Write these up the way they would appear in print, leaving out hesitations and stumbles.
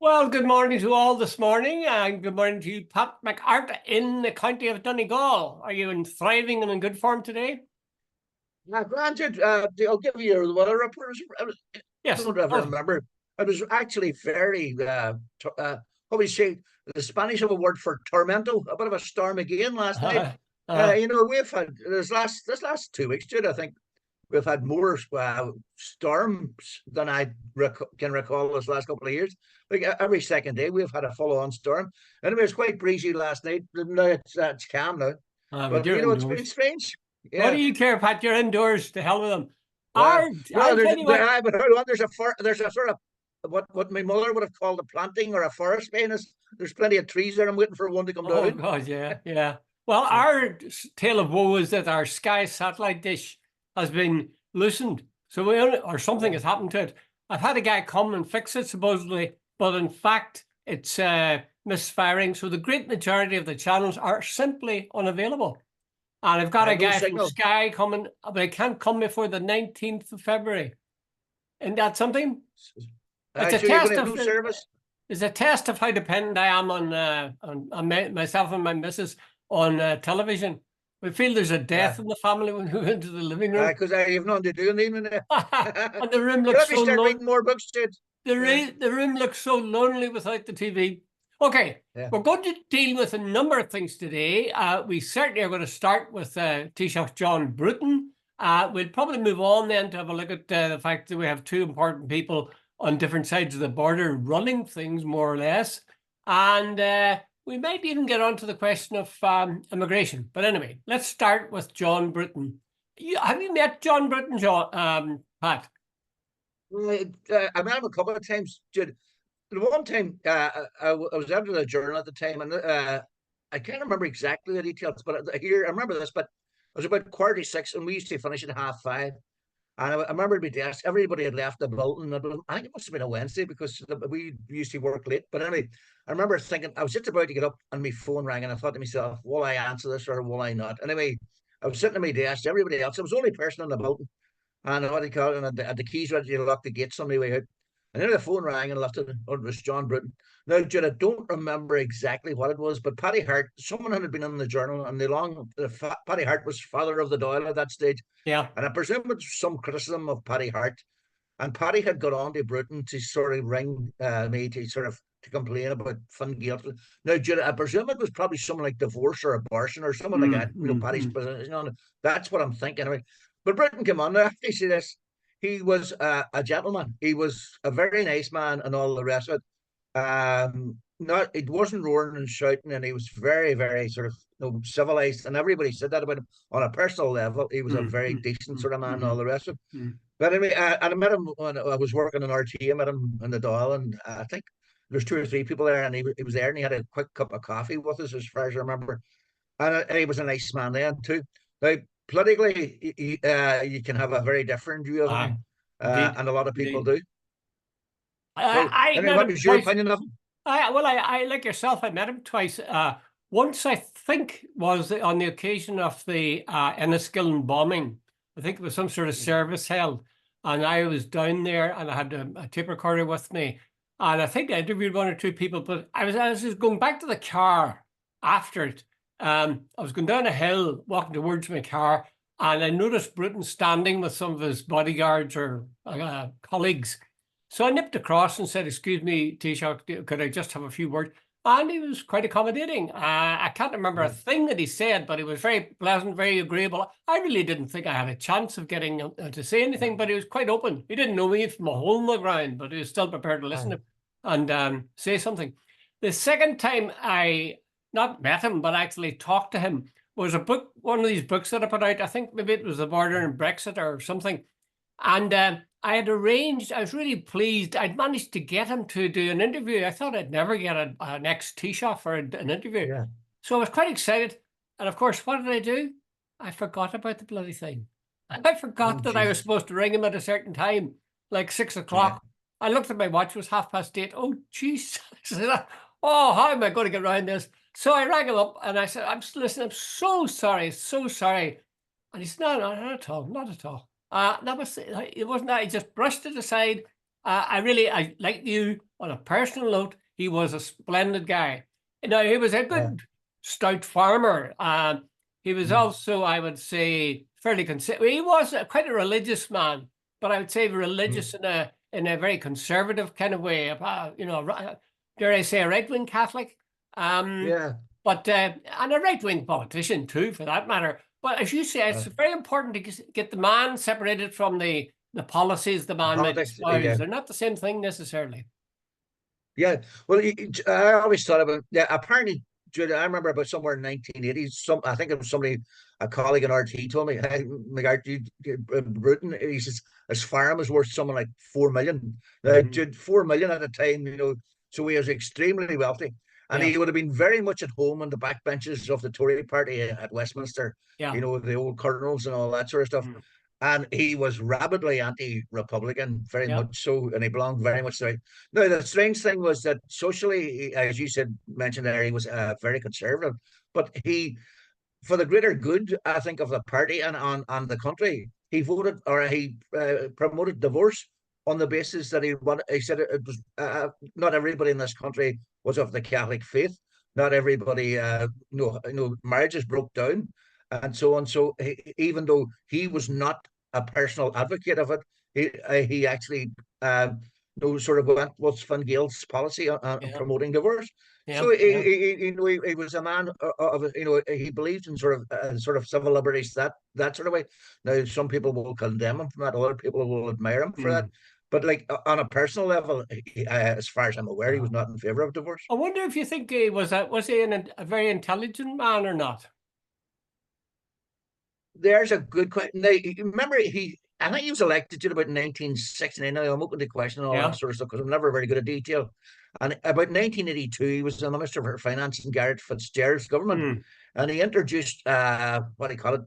Well, good morning to all this morning, and good morning to you, Pat McArt in the county of Donegal. Are you in thriving and in good form today? Granted, I'll give you the weather report. I Yes. don't ever Oh. remember. It was actually very, how we say, the Spanish have a word for tormento, a bit of a storm again last night. Uh, We've had this last 2 weeks, Jude. I think we've had more storms than I can recall this last couple of years. Like every second day, we've had a full-on storm. Anyway, it was quite breezy last night. Now it's calm now, but but you're it's been indoors. strange. What do Yeah. you care, Pat? You're indoors. To hell with them. Uh, no, I'll tell you what. but hold on, there's a sort of what my mother would have called a planting or a forest behind us. There's plenty of trees there. I'm waiting for one to come Oh, down. God, yeah, yeah. Well, our tale of woe is that our Sky satellite dish has been loosened. So or something has happened to it. I've had a guy come and fix it, supposedly, but in fact, it's misfiring. So the great majority of the channels are simply unavailable. And I've got a No guy from signal. Sky coming, but I can't come before the 19th of February. Isn't that something? It's a So you're going test to have of no service. it's a test of how dependent I am on myself and my missus on television. We feel there's a Uh, death in the family when we go into the living room. because I have nothing to do in the evening. And the room You looks let me so start lonely. reading more books, Jude. Yeah, The room looks so lonely without the TV. Okay, yeah. we're going to deal with a number of things today. We certainly are going to start with Taoiseach John Bruton. We'll probably move on then to have a look at the fact that we have two important people on different sides of the border running things, more or less. And we might even get onto the question of immigration. But anyway, let's start with John Bruton. Have you met John Bruton, Pat? I met him a couple of times, Jude. The one time I was editor of the journal at the time, and I can't remember exactly the details, but here I remember this. But it was about 46, and we used to finish at 5:30. And I remember at my desk, everybody had left the building. I think it must have been a Wednesday because we used to work late. But anyway, I remember thinking, I was just about to get up and my phone rang, and I thought to myself, will I answer this or will I not? Anyway, I was sitting at my desk, everybody else, I was the only person in the building. And what do you call it? And the keys ready to lock the gates on my way out. And then the phone rang and left it. Oh, it was John Bruton. Now, Jude, I don't remember exactly what it was, but Paddy Hart, someone had been in the journal, and Paddy Hart was father of the Doyle at that stage. Yeah. And I presume it's some criticism of Paddy Hart. And Paddy had got on to Bruton to sort of ring me to sort of to complain about Finn Gael. Now, Jude, I presume it was probably something like divorce or abortion or something like that. Paddy's position on it. That's what I'm thinking. I mean, but Bruton came on. Now, after you see this, he was a gentleman. He was a very nice man and all the rest of it. Not it wasn't roaring and shouting, and he was very, very sort of civilized. And everybody said that about him on a personal level. He was a very decent sort of man and all the rest of it. But anyway, and I met him when I was working in RT. I met him in the Dáil, and I think there's two or three people there, and he was there, and he had a quick cup of coffee with us, as far as I remember. And he was a nice man then too. Now, politically, you can have a very different view of him, Indeed. and a lot of people Indeed. do. So, I anyway, met what him is your twice. opinion of him? I like yourself. I met him twice. Once I think was on the occasion of the Enniskillen bombing. I think it was some sort of service held, and I was down there, and I had a tape recorder with me, and I think I interviewed one or two people. But I was just going back to the car after it. I was going down a hill, walking towards my car, and I noticed Bruton standing with some of his bodyguards or colleagues. So I nipped across and said, "Excuse me, Taoiseach, could I just have a few words?" And he was quite accommodating. I can't remember a Yeah. thing that he said, but he was very pleasant, very agreeable. I really didn't think I had a chance of getting to say anything, but he was quite open. He didn't know me from a hole in the ground, but he was still prepared to listen to and say something. The second time I not met him, but actually talked to him was a book, one of these books that I put out. I think maybe it was The Border and Brexit or something. And I had arranged, I was really pleased. I'd managed to get him to do an interview. I thought I'd never get an ex-Taoiseach for an interview. Yeah. So I was quite excited. And of course, what did I do? I forgot about the bloody thing. I Oh, forgot that I was Jesus. supposed to ring him at a certain time, like 6 Yeah. o'clock. I looked at my watch, it was 8:30. Oh, jeez. Oh, how am I going to get around this? So I rang him up and I said, listen, I'm so sorry, so sorry. And he said, no, not at all, not at all. That was it. Wasn't that. He just brushed it aside. I like you on a personal note. He was a splendid guy. Now, he was a Yeah. good stout farmer. He was Mm. also, I would say, fairly he was quite a religious man, but I would say Mm. religious in a very conservative kind of way. Dare I say, a right wing Catholic. Um, Yeah. but and a right wing politician too, for that matter. But as you say, it's Uh, very important to get the man separated from the policies the man might politics. espouse. They're not the same thing necessarily. Yeah, well, I always thought about, yeah. Apparently, Jude, I remember about somewhere in 1980s. I think it was somebody, a colleague in RT told me, "Hey, McArt, Bruton," he says his farm was worth something like 4 million. Mhm. Jude, 4 million at the time, so he was extremely wealthy, and Yeah, he would have been very much at home on the backbenches of the Tory party at Westminster. yeah. The old colonels and all that sort of stuff. Mhm. And he was rabidly anti-Republican, very Yeah. much so, and he belonged very much to. Now, the strange thing was that socially, as you mentioned there, he was very conservative, but for the greater good, I think, of the party and on the country, he voted, or he promoted divorce on the basis that he said it was not everybody in this country was of the Catholic faith. Not everybody, marriages broke down and so on. So even though he was not a personal advocate of it, he actually sort of went with Fine Gael's policy on Yeah. promoting divorce. Yeah. So Yeah. he was a man of he believed in sort of civil liberties, that sort of way. Now some people will condemn him for that, other people will admire him for that. Mm. But like on a personal level, as far as I'm aware, he was Uh, not in favor of divorce. I wonder if you think he was he a very intelligent man or not? There's a good question. Now, remember, I think he was elected to about 1969. Now, I'm open to question all that Yeah. sort of stuff because I'm never very good at detail. And about 1982, he was the Minister for Finance in Garrett Fitzgerald's government. Mm. And he introduced, what do you call it,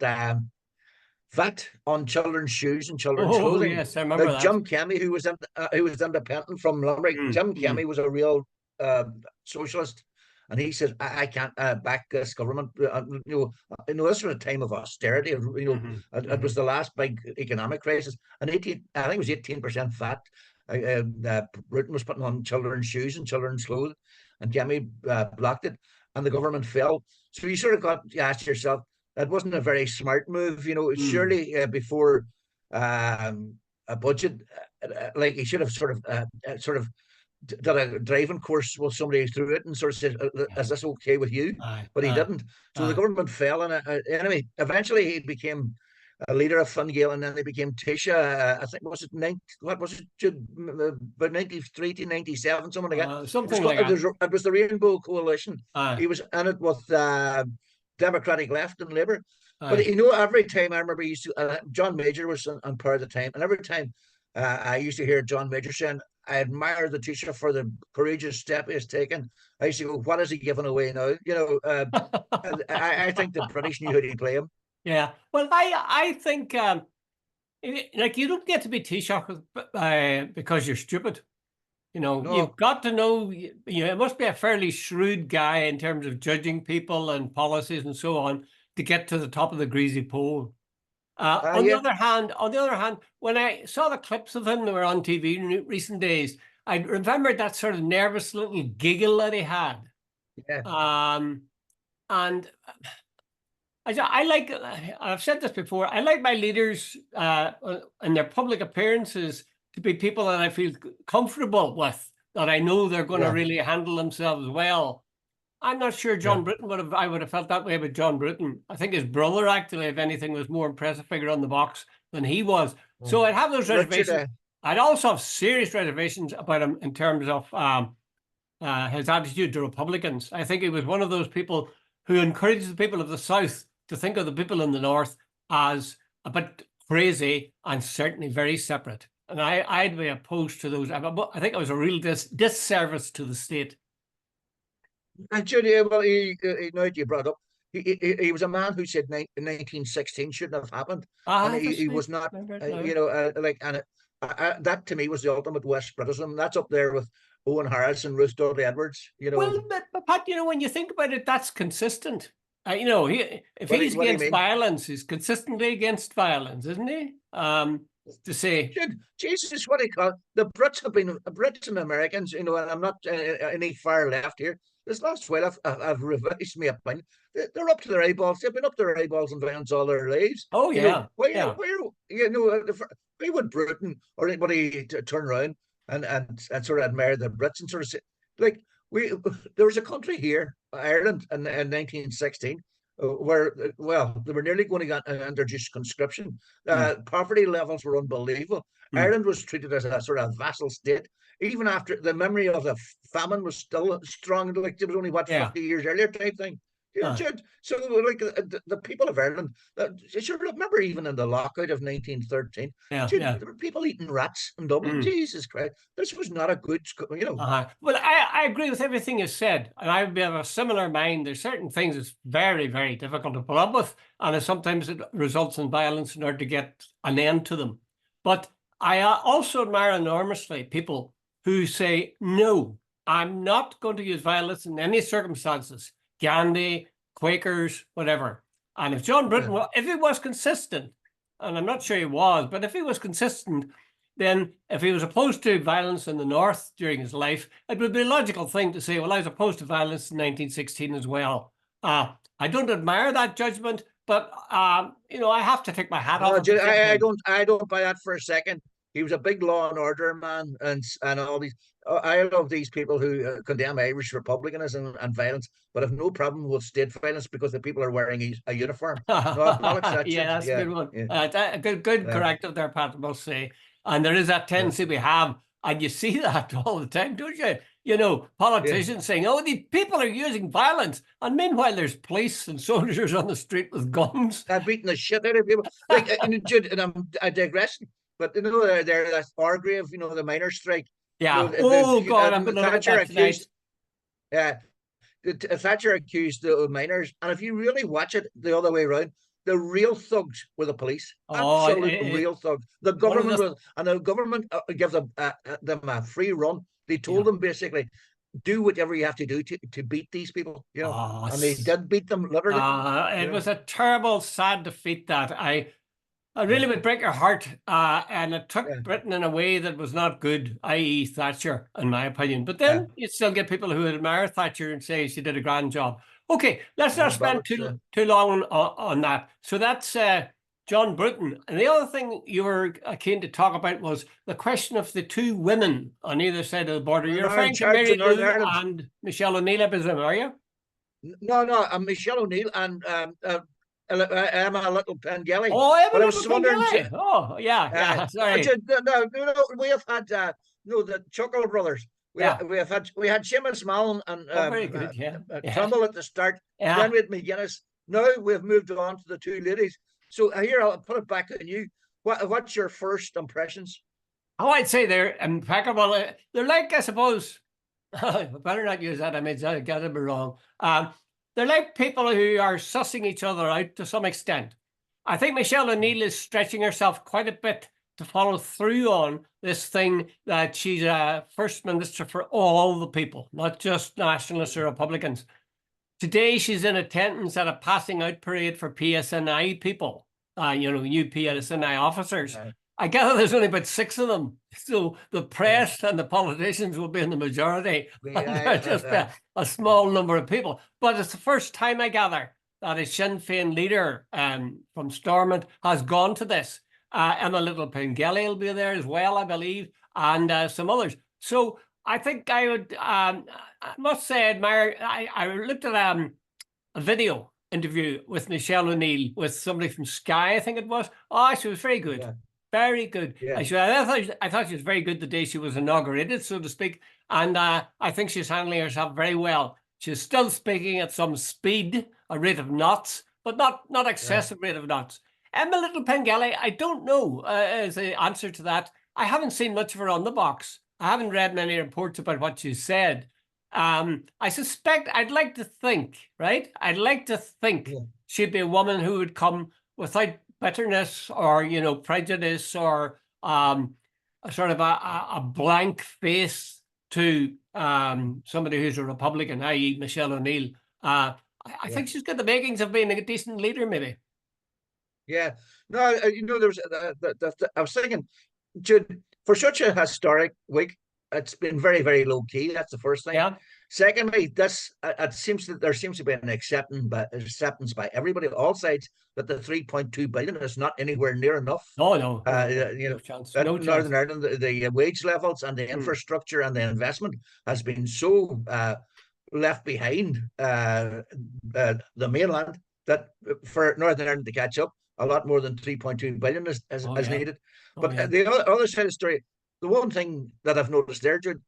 VAT on children's shoes and children's Oh clothing. yes, I Now, remember that. Jim Kemmy, who was independent from Limerick, Mm. Jim Mm. Kemmy was a real uh, socialist, and he said, "I can't back this government." This was a time of austerity. Mhm. It was Mhm. the last big economic crisis, and I think it was 18% VAT. Britain was putting on children's shoes and children's clothes, and Kemmy blocked it, and the government fell. So you sort of got to ask yourself, that wasn't a very smart move. Mm. Surely before a budget, like he should have sort of did a driving course with somebody through it and sort of said, Yeah. "Is this okay with you?" Aye. But he Aye. didn't. So the Aye. government fell, and anyway, eventually he became a leader of Fine Gael, and then they became Taoiseach. I think was it what was it? About 93 to 97, something like that. Something like that. It was the Rainbow Coalition. Aye. He was in it with Democratic Left and Labour. But Aye. every time I remember, John Major was on power at the time, and every time I used to hear John Major saying, "I admire the teacher for the courageous step he has taken." I used to go, "What is he giving away now?" I think the British knew how to play him. Yeah. Well, I think like you don't get to be Taoiseach because you're stupid. You've No, got to know. It must be a fairly shrewd guy in terms of judging people and policies and so on to get to the top of the greasy pole. yeah, On the other hand, when I saw the clips of him that were on TV in recent days, I remembered that sort of nervous little giggle that he had. yeah. Um, and I like, I've said this before, I like my leaders in their public appearances to be people that I feel comfortable with, that I know they're going to Yeah, really handle themselves well. I'm not sure yeah. John Bruton I would have felt that way about John Bruton. I think his brother, actually, if anything, was more impressive figure on the box than he was. So I'd have those Richard, reservations. I'd also have serious reservations about him in terms of his attitude to Republicans. I think he was one of those people who encouraged the people of the South to think of the people in the North as a bit crazy and certainly very separate. And I'd be opposed to those. I think it was a real disservice to the state. Judy, well, now that you brought up, he was a man who said 1916 shouldn't have happened, and he I was not, remember it now. that to me was the ultimate West Britism. That's up there with Owen Harris and Ruth Dudley Edwards. Well, but Pat, when you think about it, that's consistent. If What do, he's what do you against mean? violence, he's consistently against violence, isn't he? to say, Jesus, what do you call it? The Brits and Americans, and I'm not any far left here. This last while, I've revised my opinion. They're up to their eyeballs. They've been up to their eyeballs in violence all their lives. oh yeah, yeah, Why would Bruton or anybody turn around and sort of admire the Brits and sort of say, like, we there was a country here, Ireland, in 1916, where well, they were nearly going to get introduce conscription. mm, Poverty levels were unbelievable. mm, Ireland was treated as a sort of vassal state. Even after the memory of the famine was still strong, like it was only what yeah, 50 years earlier type thing. uh, So, like the people of Ireland, you should remember even in the lockout of 1913, yeah, yeah. there were people eating rats in Dublin. Mm. Jesus Christ, this was not a good, Well, I agree with everything you said, and I would be of a similar mind. There's certain things that's very, very difficult to put up with, and sometimes it results in violence in order to get an end to them. But I also admire enormously people who say, no, I'm not going to use violence in any circumstances. Gandhi, Quakers, whatever. And if John Bruton, if he was consistent, and I'm not sure he was, but if he was consistent, then if he was opposed to violence in the North during his life, it would be a logical thing to say, well, I was opposed to violence in 1916 as well. I don't admire that judgment, but I have to take my hat off. I don't buy that for a second. He was a big law and order man, and all these. I love these people who condemn Irish republicanism and violence, but have no problem with state violence because the people are wearing a uniform. No, acknowledge that. Yeah, that's a good one. A good Yeah. corrective there, Pat, I must say. And there is that tendency we have, and you see that all the time, don't you? Politicians saying, oh, the people are using violence. And meanwhile, there's police and soldiers on the street with guns. I'm beating the shit out of people. Like, and I'm digressing, but that's Orgrave, the miners' strike. Yeah. God, I'm going to look at Thatcher that tonight. Thatcher accused the miners, and if you really watch it the other way around, the real thugs were the police. Absolute real thugs. The government gives them a free run. They told them basically, do whatever you have to do to beat these people. And they did beat them literally. It was a terrible, sad defeat. That I really would break your heart. And it took Britain in a way that was not good, i.e., Thatcher, in my opinion. But then you still get people who admire Thatcher and say she did a grand job. Okay, let's not spend too long on that. So that's John Bruton. And the other thing you were keen to talk about was the question of the two women on either side of the border. You're referring to Mary Lou and Michelle O'Neill, I presume, are you? No, I'm Michelle O'Neill and Emma Little Pengelly. Oh, Emma Little Pengelly. Oh, yeah. Sorry. No, we have had the Chuckle brothers. We had Seamus Mallon and very good, Trumbull at the start. Then we had McGuinness. Now we've moved on to the two ladies. So here I'll put it back on you. What's your first impressions? Oh, I'd say they're impeccable. They're like, I suppose, I better not use that. I may get it wrong. They're like people who are sussing each other out to some extent. I think Michelle O'Neill is stretching herself quite a bit to follow through on this thing that she's a first minister for all the people, not just nationalists or Republicans. Today, she's in attendance at a passing out parade for PSNI people, new PSNI officers. Right. I gather there's only about 6 of them. So the press and the politicians will be in the majority. Just a small number of people. But it's the first time, I gather, that a Sinn Fein leader from Stormont has gone to this. Emma Little Pengelly will be there as well, I believe, and some others. So I think I would, I must say, admire. I looked at a video interview with Michelle O'Neill with somebody from Sky, I think it was. Oh, she was very good. Yeah. Very good. Yeah. I thought she was very good the day she was inaugurated, so to speak. And I think she's handling herself very well. She's still speaking at some speed, a rate of knots, but not excessive rate of knots. Emma Little Pengelly, I don't know as the answer to that. I haven't seen much of her on the box. I haven't read many reports about what she said. I suspect, I'd like to think she'd be a woman who would come without bitterness or, prejudice or a sort of a blank face to somebody who's a Republican, i.e. Michelle O'Neill. I think she's got the makings of being a decent leader, maybe. Yeah. No, there was I was thinking, Jude, for such a historic week, it's been very, very low key. That's the first thing. Yeah. Secondly, this it seems that there seems to be an acceptance by everybody, all sides, that the 3.2 billion is not anywhere near enough. No, no, no, no, You no know, chance. that No chance. Northern Ireland, the wage levels and the Mm. infrastructure and the investment has been so left behind the mainland that for Northern Ireland to catch up, a lot more than 3.2 billion Oh is yeah. needed. Oh But yeah. the other side of the story, the one thing that I've noticed there, Jude,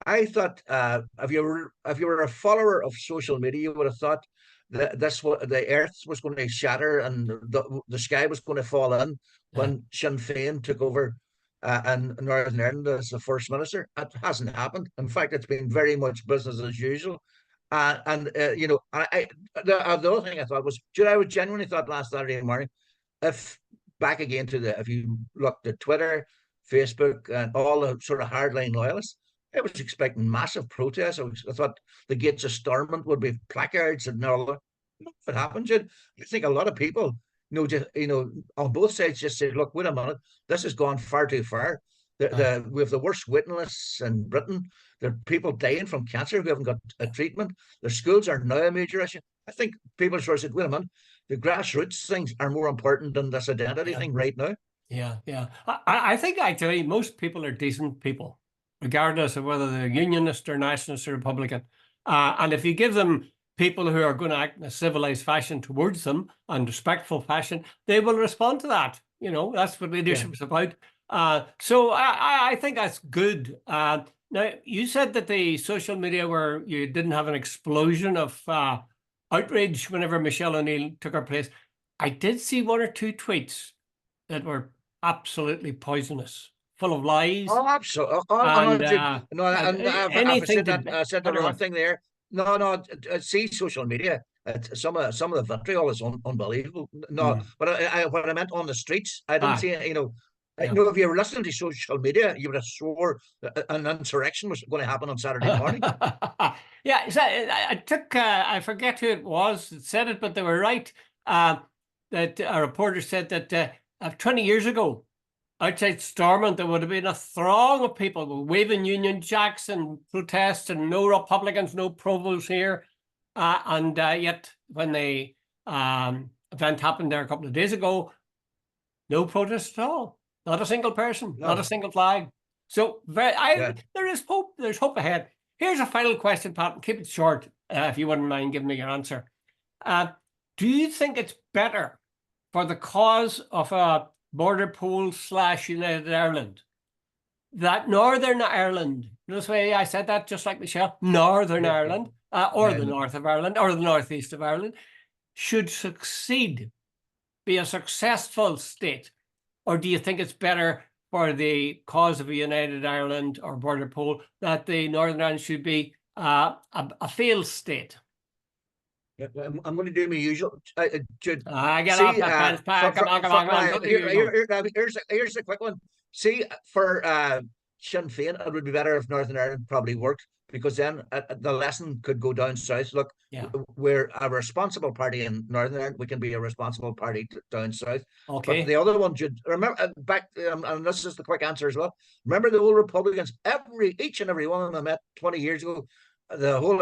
I thought if you were a follower of social media, you would have thought that the earth was going to shatter and the sky was going to fall in Yeah. when Sinn Fein took over in Northern Ireland as the first minister. It hasn't happened. In fact, it's been very much business as usual. And the other thing I thought was, I would genuinely thought last Saturday morning, if back again to if you looked at Twitter, Facebook, and all the sort of hardline loyalists, I was expecting massive protests. I thought the gates of Stormont would be placards and all that. If it happened, I think a lot of people, on both sides just said, "Look, wait a minute, this has gone far too far. We have the worst waiting lists in Britain. There are people dying from cancer who haven't got a treatment. Their schools are now a major issue." I think people sort of said, "Wait a minute, the grassroots things are more important than this identity Yeah. thing right now." Yeah, yeah. I think actually most people are decent people, regardless of whether they're unionist or nationalist or Republican. And if you give them people who are going to act in a civilized fashion towards them and respectful fashion, they will respond to that. That's what Yeah. leadership is about. So I think that's good. Now, you said that the social media where you didn't have an explosion of outrage whenever Michelle O'Neill took her place. I did see one or two tweets that were absolutely poisonous, full of lies, Oh, absolutely. Oh, no, and dude. No, and I've anything said to that. I said the put her wrong off. thing there. No, no. See, social media. Some of the vitriol is unbelievable. No, Mm. but what I meant on the streets, I didn't Ah, see. yeah. If you were listening to social media, you would have swore that an insurrection was going to happen on Saturday morning. Yeah, so I took, I forget who it was that said it, but they were right. That a reporter said that 20 years ago, outside Stormont, there would have been a throng of people waving Union Jacks and protests, and no Republicans, no Provosts here. And yet, when the event happened there a couple of days ago, no protest at all. Not a single person, not a No. single flag. So Yeah. there is hope. There's hope ahead. Here's a final question, Pat. Keep it short, if you wouldn't mind giving me your answer. Uh, do you think it's better for the cause of a border poll / United Ireland that Northern Ireland, notice why I said that just like Michelle, Northern Yeah. Ireland, or Yeah. the north of Ireland, or the northeast of Ireland, should succeed, be a successful state? Or do you think it's better for the cause of a United Ireland or border poll that the Northern Ireland should be a failed state? Yeah, I'm going to do my usual. I get off See, my pants, Pat. Come on, come on, come on. Don't do here, your usual. here's a quick one. See, for Sinn Féin, it would be better if Northern Ireland probably worked, because then the lesson could go down south. Look, Yeah. we're a responsible party in Northern Ireland. We can be a responsible party down south. But Okay. the other one, Jude, remember back, and this is the quick answer as well. Remember the old Republicans? Each and every one of them I met 20 years ago. The whole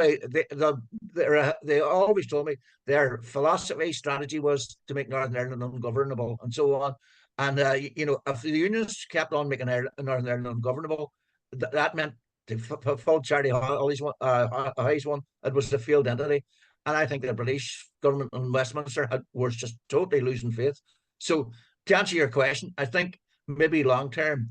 they always told me their philosophy strategy was to make Northern Ireland ungovernable and so on. And if the unions kept on making Northern Ireland ungovernable, that meant the full charity Highs one. It was a failed entity, and I think the British government in Westminster was just totally losing faith. So to answer your question, I think maybe long term,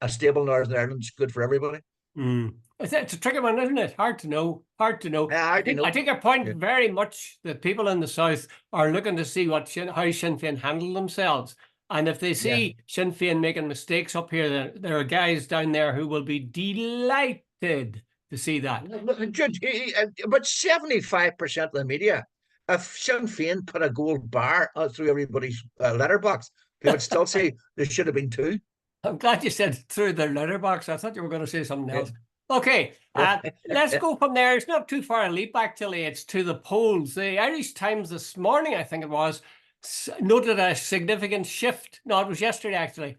a stable Northern Ireland is good for everybody. Mm. It's a tricky one, isn't it? Hard to know. Hard to know. Yeah, I do I know. take your point Yeah, very much that people in the south are looking to see how Sinn Féin handle themselves. And if they yeah. see Sinn Féin making mistakes up here, there are guys down there who will be delighted to see that. But 75% of the media, if Sinn Féin put a gold bar through everybody's letterbox, they would still say there should have been two. I'm glad you said through their letterbox. I thought you were going to say something Yeah. else. Okay, let's go from there. It's not too far a leap, actually. It's to the polls. The Irish Times this morning, I think it was, noted a significant shift. No, it was yesterday actually.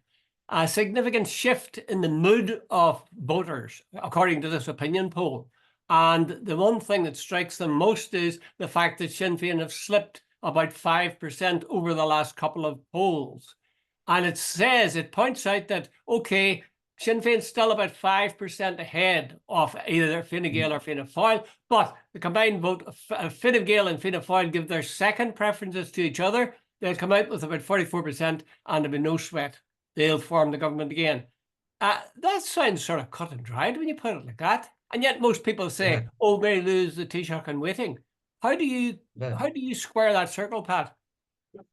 A significant shift in the mood of voters, according to this opinion poll. And the one thing that strikes them most is the fact that Sinn Féin have slipped about 5% over the last couple of polls. And it points out that, okay, Sinn Féin's still about 5% ahead of either Fine Gael or Fianna Fáil, but the combined vote of Fine Gael and Fianna Fáil give their second preferences to each other. They'll come out with about 44% and there'll be no sweat. They'll form the government again. That sounds sort of cut and dried when you put it like that. And yet most people say, oh, Mary Lou's the Taoiseach in waiting. How do you square that circle, Pat?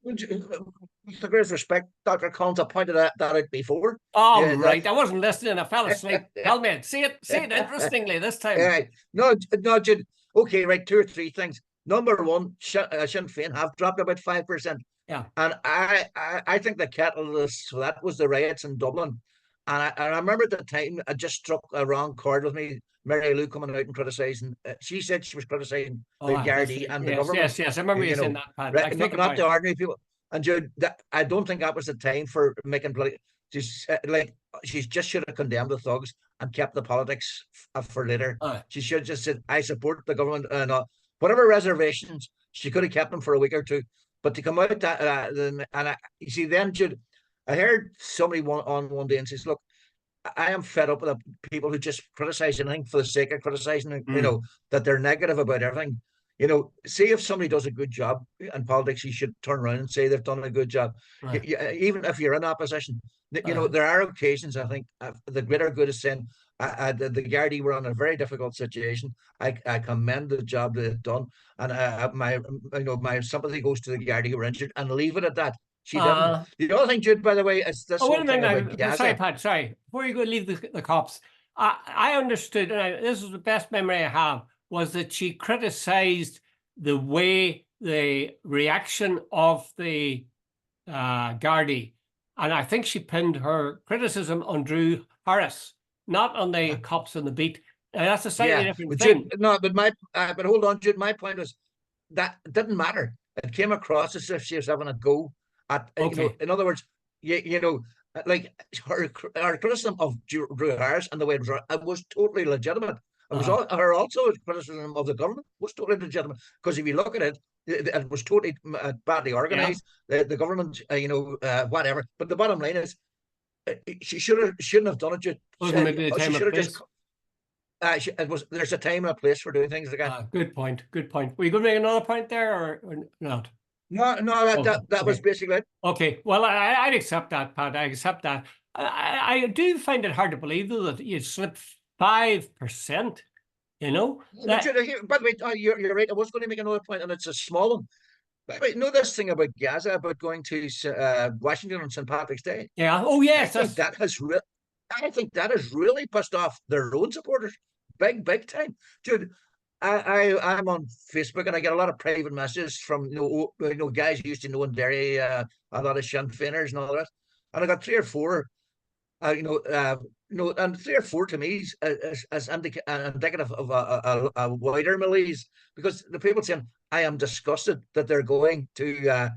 With the greatest respect, Dr. Collins, I pointed that out before. Oh, yeah, right. I wasn't listening. I fell asleep. Tell me it. Say it interestingly this time. No, Jude. Okay, right. 2 or 3 things. Number one, Sinn Féin have dropped about 5%. Yeah. And I think the catalyst for that was the riots in Dublin. And I remember at the time, it just struck a wrong chord with me. Mary Lou coming out and criticising. She said she was criticising the Gardaí and the government. Yes. I remember you saying that, Pat. Not the ordinary people. And Jude, I don't think that was the time for making politics. She just should have condemned the thugs and kept the politics for later. She should have just said, I support the government and whatever reservations, she could have kept them for a week or two. But to come out you see, then Jude, I heard somebody on one day and says, look, I am fed up with the people who just criticize anything for the sake of criticizing, that they're negative about everything. See if somebody does a good job in politics, you should turn around and say they've done a good job. Right. Even if you're in opposition, there are occasions, I think, the greater good is saying, the Gardaí were in a very difficult situation. I commend the job they've done. And my sympathy goes to the Gardaí who were injured, and leave it at that. She didn't. The other thing, Jude, by the way, is this whole thing about Gaza. Sorry, Pat, sorry. Before you go leave the cops, I understood, and this is the best memory I have, was that she criticised the way the reaction of the Gardaí. And I think she pinned her criticism on Drew Harris, not on the cops on the beat. And that's a slightly different thing. But hold on, Jude. My point was that it didn't matter. It came across as if she was having a go at, in other words, like her criticism of Drew Harris and the way it was totally legitimate. It was her also criticism of the government was totally legitimate, because if you look at it, it was totally badly organised. The government, whatever. But the bottom line is, she shouldn't have done it. There's a time and a place for doing things like that. Good point. Were you going to make another point there or not? No, that was basically it. Okay, well, I'd accept that, Pat. I accept that. I do find it hard to believe, though, that you slipped 5%. By the way, you're right. I was going to make another point, and it's a small one. By the way, know this thing about Gaza, about going to Washington on St. Patrick's Day? Yeah. Oh, yes. I think that has really pissed off their own supporters, big time, dude. I'm on Facebook and I get a lot of private messages from guys who used to know in Derry, a lot of Sinn Féiners and all that, and I got 3 or 4, and 3 or 4 to me is indicative of a wider malaise, because the people saying, I am disgusted that they're going to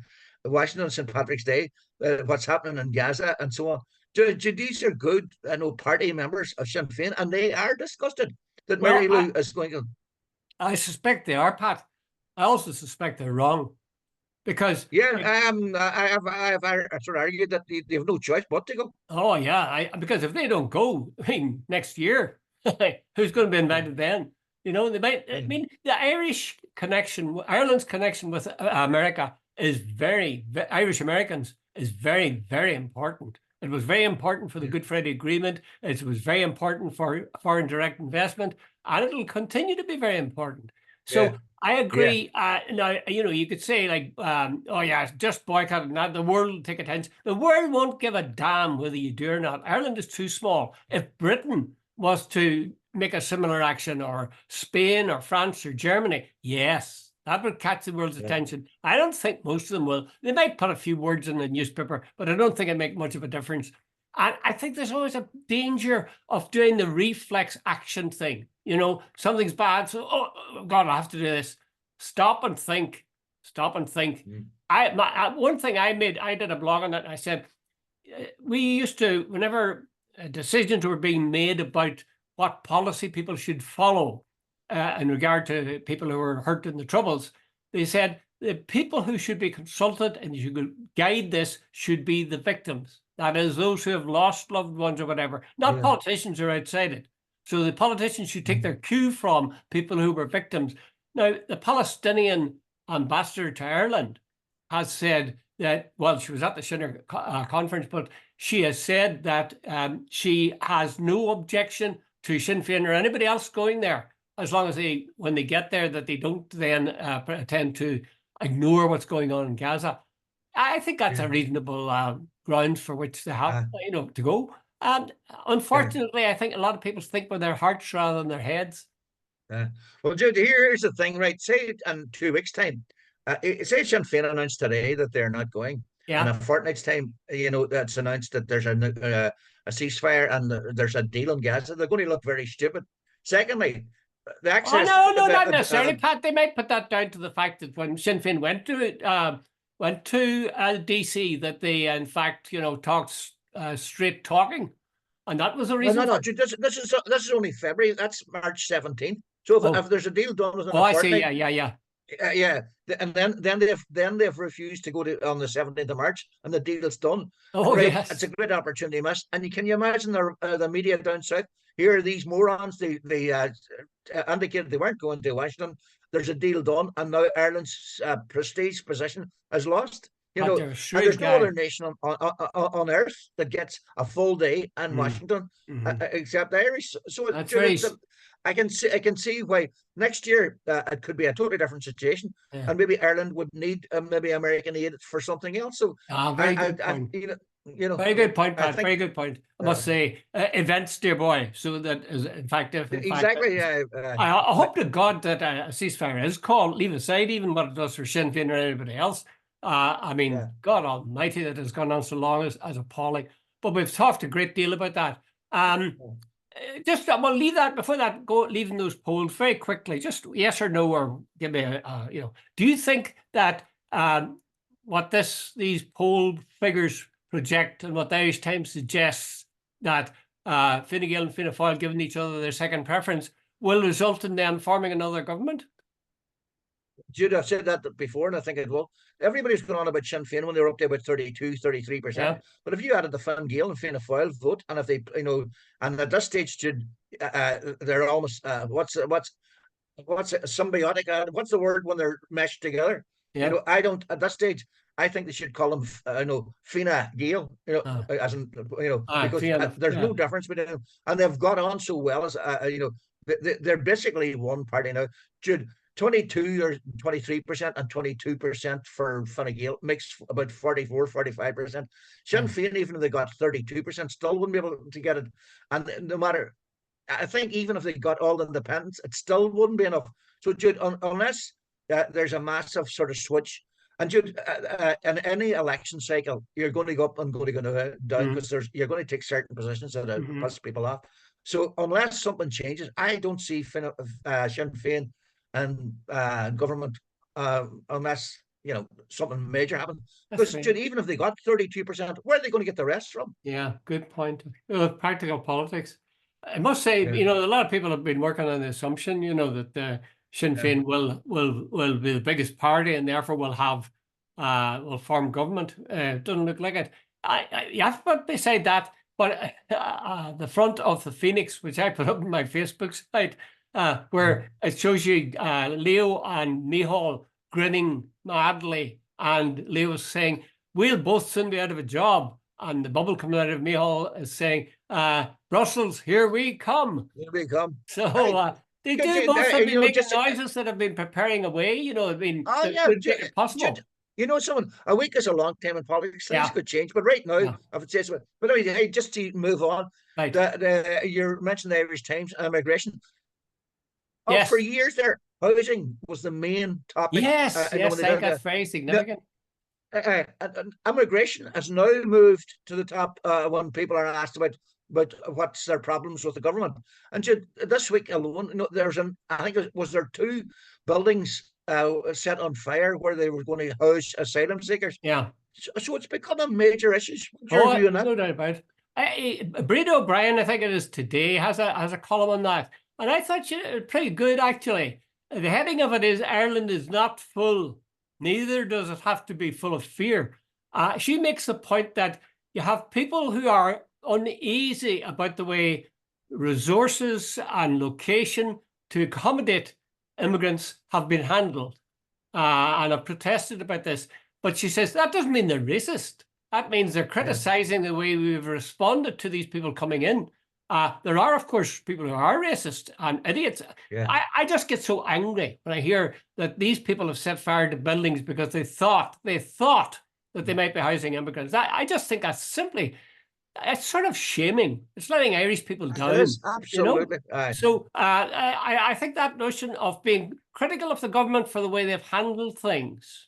Washington St. Patrick's Day, what's happening in Gaza and so on. These are good, party members of Sinn Féin, and they are disgusted that Mary Lou is going to. I suspect they are, Pat. I also suspect they're wrong, because I have sort of argued that they have no choice but to go. Oh yeah, because if they don't go, next year, who's going to be invited then? They might. I mean, the Irish connection, Ireland's connection with America is Irish Americans is very, very important. It was very important for the Good Friday Agreement. It was very important for foreign direct investment, and it'll continue to be very important. So I agree. Now, you could say just boycott it. Now the world will take attention. The world won't give a damn whether you do or not. Ireland is too small. If Britain was to make a similar action, or Spain or France or Germany, yes, that would catch the world's attention. I don't think most of them will. They might put a few words in the newspaper, but I don't think it'd make much of a difference. And I think there's always a danger of doing the reflex action thing. Something's bad, so, oh, God, I have to do this. Stop and think. one thing I did a blog on it. I said we used to, whenever decisions were being made about what policy people should follow in regard to people who were hurt in the Troubles, they said the people who should be consulted and should guide this should be the victims. That is, those who have lost loved ones or whatever, not politicians who are outside it. So the politicians should take their cue from people who were victims. Now, the Palestinian ambassador to Ireland has said that, well, she was at the Sinn conference, but she has said that she has no objection to Sinn Féin or anybody else going there, as long as when they get there, that they don't then pretend to ignore what's going on in Gaza. I think that's a reasonable ground for which they have, to go. And unfortunately, I think a lot of people think with their hearts rather than their heads. Well, Jude, here's the thing, right? Say in 2 weeks' time, say Sinn Féin announced today that they're not going. Yeah. In a fortnight's time, that's announced that there's a ceasefire and there's a deal on Gaza. They're going to look very stupid. Secondly, the access. Oh, no, not necessarily, Pat. They might put that down to the fact that when Sinn Féin went to DC, that they in fact talked straight talking, and that was the reason. No. This is only February. That's March 17th. So if there's a deal done within a I fortnight, see. Yeah. And then they've refused to go to on the 17th of March, and the deal's done. Oh, right? Yes. It's a great opportunity missed. And can you imagine the media down south? Here are these morons. They indicated they weren't going to Washington. There's a deal done, and now Ireland's prestige position is lost. And there's no other nation on earth that gets a full day in Washington except Irish. So I can see why next year it could be a totally different situation, and maybe Ireland would need maybe American aid for something else. So very good point. Very good point, Pat. Very good point. I must say, events, dear boy. So that is, in fact, exactly. I hope to God that a ceasefire is called. Leave aside even what it does for Sinn Féin or anybody else. God Almighty, that has gone on so long as appalling. But we've talked a great deal about that. We'll leave that before that. Leaving those polls very quickly. Just yes or no, or give me Do you think that what these poll figures project and what the Irish Times suggests, that Fine Gael and Fianna Fáil giving each other their second preference, will result in them forming another government? Jude, I've said that before, and I think it will. Everybody's going on about Sinn Féin when they were up to about 32-33%. But if you added the Fine Gael and Fianna Fáil vote, and if they, and at this stage, Jude, they're almost what's symbiotic? What's the word when they're meshed together? Yeah. I don't at this stage. I think they should call them, Fine Gael, as in, because there's no difference between them, and they've got on so well as, they're basically one party now. Jude, 22 or 23% and 22% for Fine Gael makes about 44-45%. Sinn Féin, even if they got 32%, still wouldn't be able to get it. And no matter, I think even if they got all the independents, it still wouldn't be enough. So, Jude, unless there's a massive sort of switch, and Jude, in any election cycle, you're going to go up and going to go down, because you're going to take certain positions that piss people off. So unless something changes, I don't see Sinn Féin and government unless something major happens. Because even if they got 32%, where are they going to get the rest from? Yeah, good point. Practical politics. I must say, a lot of people have been working on the assumption, that the Sinn Féin will be the biggest party and therefore will form government. It doesn't look like it. But beside that, but the front of the Phoenix, which I put up on my Facebook site, where it shows you Leo and Micheál grinning madly, and Leo's saying, "We'll both soon be out of a job," and the bubble coming out of Micheál is saying, "Brussels, here we come." Here we come. So they do both have been making noises that have been preparing away. Possible. Someone, a week is a long time in politics. Things could change, but right now, I would say so. But anyway, hey, just to move on, you mentioned the Irish Times immigration. Yes. For years there, housing was the main topic. Yes, I think that's very significant. Immigration has now moved to the top when people are asked about what's their problems with the government. And this week alone, I think was there 2 buildings set on fire where they were going to house asylum seekers. Yeah. So it's become a major issue. What's your Oh, view on that? no doubt about it. Bruton O'Brien, I think it is today, has a column on that. And I thought pretty good, actually. The heading of it is Ireland is not full. Neither does it have to be full of fear. She makes the point that you have people who are uneasy about the way resources and location to accommodate immigrants have been handled, and have protested about this. But she says that doesn't mean they're racist. That means they're criticizing the way we've responded to these people coming in. There are, of course, people who are racist and idiots. Yeah. I just get so angry when I hear that these people have set fire to buildings because they thought that they might be housing immigrants. I just think that's simply, it's sort of shaming. It's letting Irish people down. It is, absolutely. You know? So I think that notion of being critical of the government for the way they've handled things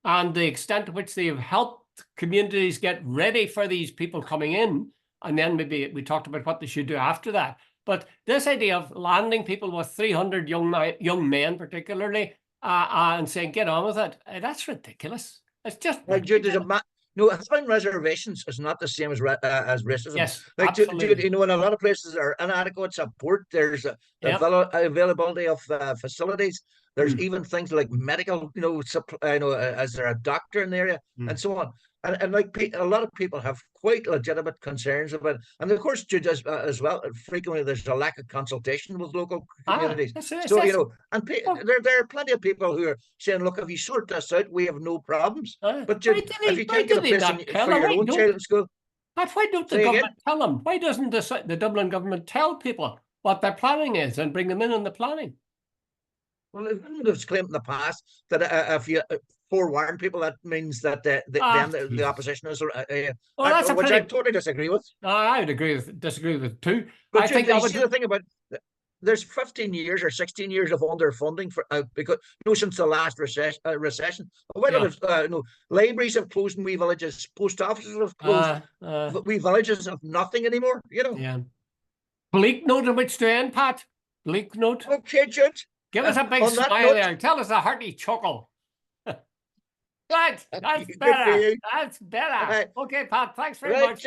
and the extent to which they have helped communities get ready for these people coming in, and then maybe we talked about what they should do after that. But this idea of landing people with 300 young men, particularly, and saying, get on with it, that's ridiculous. It's just Jude, no, having reservations is not the same as racism. Yes, like absolutely. you know, in a lot of places there are inadequate support. There's availability of facilities. There's even things like medical, as there a doctor in the area and so on. And like a lot of people have quite legitimate concerns about it. And of course, Jude, as well, frequently there's a lack of consultation with local communities. So, and there are plenty of people who are saying, look, if you sort this out, we have no problems. But Jude, if you can't get a place for your own child in school. But why don't the government tell them? Why doesn't the Dublin government tell people what their planning is and bring them in on the planning? Well, the government has claimed in the past that if you forewarn people, that means that then the opposition is. Which I totally disagree with. I would disagree with too. But I think the thing about there's 15 years or 16 years of underfunding for because since the last recession. Libraries have closed in wee villages, post offices have closed. Wee villages have nothing anymore. Yeah. Bleak note in which to end, Pat. Bleak note. Okay, Jude. Give us a big smile there. Tell us a hearty chuckle. That's better. That's better. Okay, Pat, thanks very much.